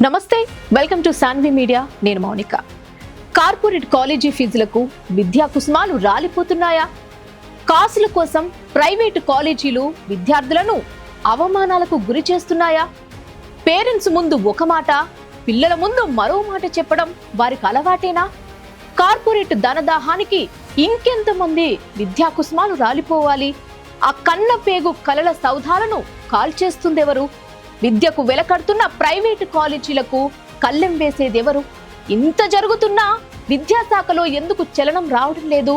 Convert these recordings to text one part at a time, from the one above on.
నమస్తే, welcome to Saanvi media. నేను Mounika. Corporate college ఫీజులకు విద్యా కుసుమాలు రాలిపోతున్నాయా? కాసుల కోసం ప్రైవేటు కాలేజీలు విద్యార్థులను అవమానాలకు గురి చేస్తున్నాయా? పేరెంట్స్ ముందు ఒక మాట, పిల్లల ముందు మరో మాట చెప్పడం వారికి అలవాటేనా? కార్పొరేట్ ధనదాహానికి ఇంకెంతమంది విద్యా కుసుమాలు రాలిపోవాలి? ఆ కన్న పేగు కలల సౌధాలను కాల్చేస్తుందెవరు? విద్యకు వెలకడుతున్న ప్రైవేటు కాలేజీలకు కళ్ళెం వేసేదెవరు? ఇంత జరుగుతున్నా విద్యాశాఖలో ఎందుకు చలనం రావడం లేదు?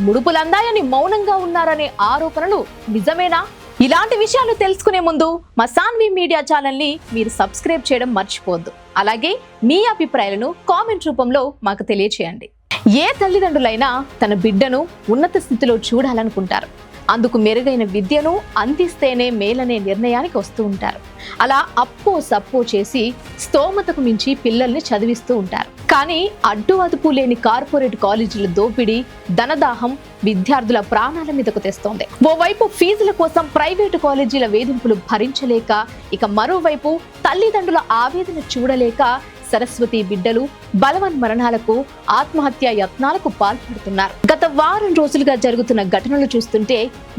ముడుపులందాయని మౌనంగా ఉన్నారనే ఆరోపణలు నిజమేనా? ఇలాంటి విషయాలు తెలుసుకునే ముందు మా సాన్వి మీడియా ఛానల్ ని మీరు సబ్స్క్రైబ్ చేయడం మర్చిపోవద్దు. అలాగే మీ అభిప్రాయాలను కామెంట్ రూపంలో మాకు తెలియచేయండి. ఏ తల్లిదండ్రులైనా తన బిడ్డను ఉన్నత స్థితిలో చూడాలనుకుంటారు. అందుకు మెరుగైన విద్యను అందిస్తేనే మేలనే నిర్ణయానికి వస్తూ ఉంటారు. అలా అప్పో సప్పో చేసి స్తోమతకు మించి పిల్లల్ని చదివిస్తూ ఉంటారు. కానీ అడ్డు అదుపు లేని కార్పొరేట్ కాలేజీల దోపిడీ, ధనదాహం విద్యార్థుల ప్రాణాల మీదకు తెస్తోంది. ఓవైపు ఫీజుల కోసం ప్రైవేటు కాలేజీల వేధింపులు భరించలేక, ఇక మరోవైపు తల్లిదండ్రుల ఆవేదన చూడలేక సరస్వతి బిడ్డలు బలవన్మరణాలకు, ఆత్మహత్యా యత్నాలకు పాల్పడుతున్నారు. గత వారం రోజులుగా జరుగుతున్న ఘటనలు చూస్తుంటే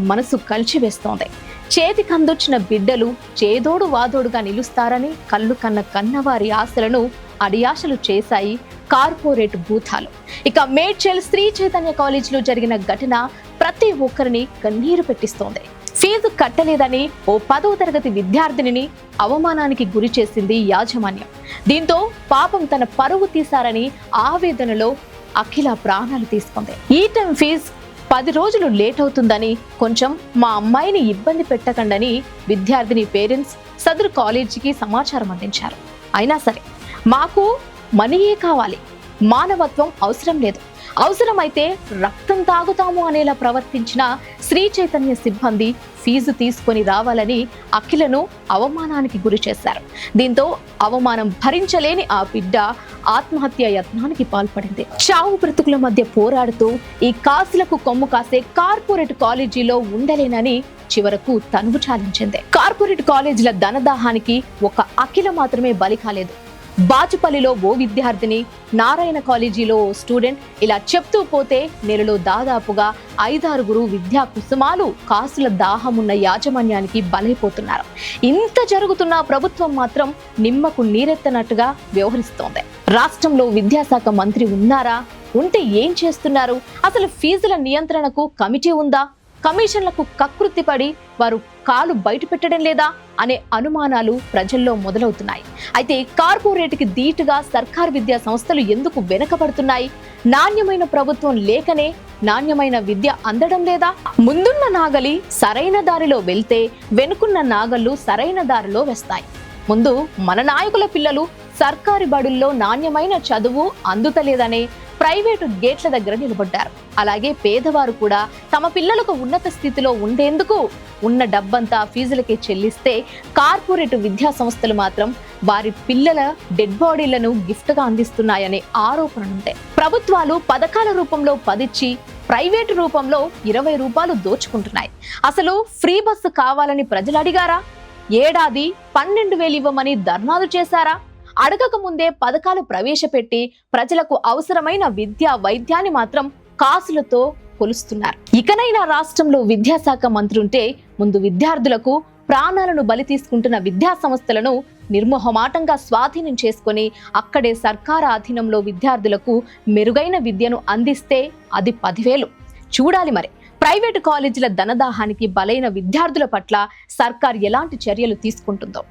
మనసు కలిచివేస్తోంది. చేతికి అందొచ్చిన బిడ్డలు చేదోడు వాదోడుగా నిలుస్తారని కళ్ళు కన్న కన్నవారి ఆశలను అడియాశలు చేశాయి కార్పొరేట్ భూతాలు. ఇక మేడ్చల్ శ్రీ చైతన్య కాలేజీలో జరిగిన ఘటన ప్రతి ఒక్కరిని కన్నీరు పెట్టిస్తోంది. ఫీజు కట్టలేదని ఓ 10వ తరగతి విద్యార్థినిని అవమానానికి గురి చేసింది యాజమాన్యం. దీంతో పాపం తన పరువు తీశారని ఆవేదనలో అఖిల ప్రాణాలు తీసుకుంది. ఈ టర్మ్ ఫీజు 10 రోజులు లేట్ అవుతుందని, కొంచెం మా అమ్మాయిని ఇబ్బంది పెట్టకండని విద్యార్థిని పేరెంట్స్ సదరు కాలేజీకి సమాచారం అందించారు. అయినా సరే మాకు మనీయే కావాలి, మానవత్వం అవసరం లేదు, అవసరమైతే రక్తం తాగుతాము అనేలా ప్రవర్తించిన శ్రీ చైతన్య సిబ్బంది ఫీజు తీసుకొని రావాలని అఖిలను అవమానానికి గురి చేశారు. దీంతో అవమానం భరించలేని ఆ బిడ్డ ఆత్మహత్య యత్నానికి పాల్పడింది. చావు బ్రతుకుల మధ్య పోరాడుతూ ఈ కాసులకు కొమ్ము కాసే కార్పొరేట్ కాలేజీలో ఉండలేనని చివరకు తనువు చాలించింది. కార్పొరేట్ కాలేజీల ధనదాహానికి ఒక అఖిల మాత్రమే బలి కాలేదు. బాచుపల్లిలో ఓ విద్యార్థిని, నారాయణ కాలేజీలో ఓ స్టూడెంట్, ఇలా చెప్తూ పోతే నెలలో దాదాపుగా 5-6 విద్యా కుసుమాలు కాసుల దాహమున్న యాజమాన్యానికి బలైపోతున్నారు. ఇంత జరుగుతున్నా ప్రభుత్వం మాత్రం నిమ్మకు నీరెత్తనట్టుగా వ్యవహరిస్తోంది. రాష్ట్రంలో విద్యాశాఖ మంత్రి ఉన్నారా? ఉంటే ఏం చేస్తున్నారు? అసలు ఫీజుల నియంత్రణకు కమిటీ ఉందా? కమిషన్లకు కకృతి పడి వారు కాలు బయట పెట్టడం లేదా అనే అనుమానాలు ప్రజల్లో మొదలవుతున్నాయి. అయితే కార్పొరేట్కి ధీటుగా సర్కారు విద్యా సంస్థలు ఎందుకు వెనకబడుతున్నాయి? నాణ్యమైన ప్రభుత్వం లేకనే నాణ్యమైన విద్య అందడం లేదా? ముందున్న నాగలి సరైన దారిలో వెళ్తే వెనుకున్న నాగళ్ళు సరైన దారిలో వేస్తాయి. ముందు మన నాయకుల పిల్లలు సర్కారు బడుల్లో నాణ్యమైన చదువు అందుతలేదనే ప్రైవేటు గేట్ల దగ్గర నిలబడ్డారు. అలాగే పేదవారు కూడా తమ పిల్లలకు ఉన్నత స్థితిలో ఉండేందుకు ఉన్న డబ్బంతా ఫీజులకే చెల్లిస్తే కార్పొరేట్ విద్యా సంస్థలు మాత్రం వారి పిల్లల డెడ్ బాడీలను గిఫ్ట్గా అందిస్తున్నాయనే ఆరోపణలుంటాయి. ప్రభుత్వాలు పథకాల రూపంలో 10 ఇచ్చి ప్రైవేటు రూపంలో 20 రూపాయలు దోచుకుంటున్నాయి. అసలు ఫ్రీ బస్సు కావాలని ప్రజలు అడిగారా? ఏడాది 12,000 ఇవ్వమని ధర్నాలు చేశారా? అడగక ముందే పథకాలు ప్రవేశపెట్టి ప్రజలకు అవసరమైన విద్యా వైద్యాన్ని మాత్రం కాసులతో కొలుస్తున్నారు. ఇకనైనా రాష్ట్రంలో విద్యాశాఖ మంత్రి ఉంటే ముందు విద్యార్థులకు ప్రాణాలను బలి తీసుకుంటున్న విద్యా సంస్థలను నిర్మోహమాటంగా స్వాధీనం చేసుకొని అక్కడే సర్కారు అధీనంలో విద్యార్థులకు మెరుగైన విద్యను అందిస్తే అది 10,000. చూడాలి మరి ప్రైవేటు కాలేజీల ధనదాహానికి బలైన విద్యార్థుల పట్ల సర్కార్ ఎలాంటి చర్యలు తీసుకుంటుందో.